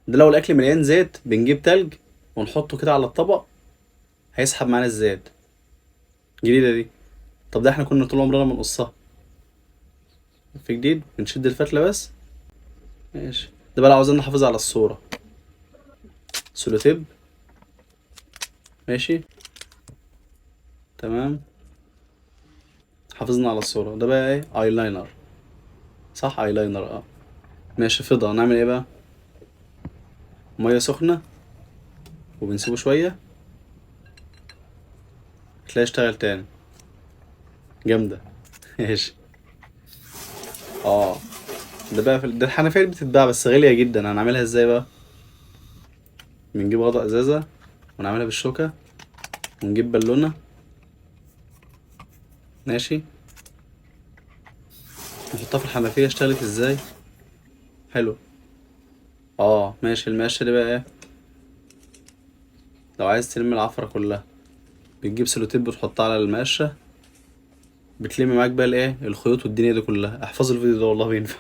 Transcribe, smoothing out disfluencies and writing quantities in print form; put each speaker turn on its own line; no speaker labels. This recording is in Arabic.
ده لو الاكل مليان زيت بنجيب تلج ونحطه كده على الطبق، هيسحب معانا الزيت. جديدة دي. طب ده احنا كنا طول عمرنا بنقصها. في جديد بنشد الفتلة بس. ماشي. ده بقى لو عاوزين نحافظ على الصورة. سولوتيب. ماشي. تمام. حافظنا على الصورة. ده بقى ايه؟ ايلاينر. صح، ايلاينر اه. ماشي. فضة نعمل ايه بقى؟ مية سخنة وبنسيبه شوية، تلاقي اشتغل تاني. جامدة. ماشي. اه. ده بقى ده الحنفية اللي بتتباع بس غالية جدا. هنعملها ازاي بقى؟ بنجيب غطا ازازة ونعملها بالشوكة، ونجيب بالونة. ماشي. نحطها في الحنفية. اشتغلت ازاي؟ حلو. اه ماشي. المقشة دي بقى ايه؟ لو عايز تلم العفرة كلها بتجيب سلوتيب وتحطها على المقشة، بتلم معاك بقى الايه الخيوط والدنيا دي كلها. احفظ الفيديو ده والله بينفع.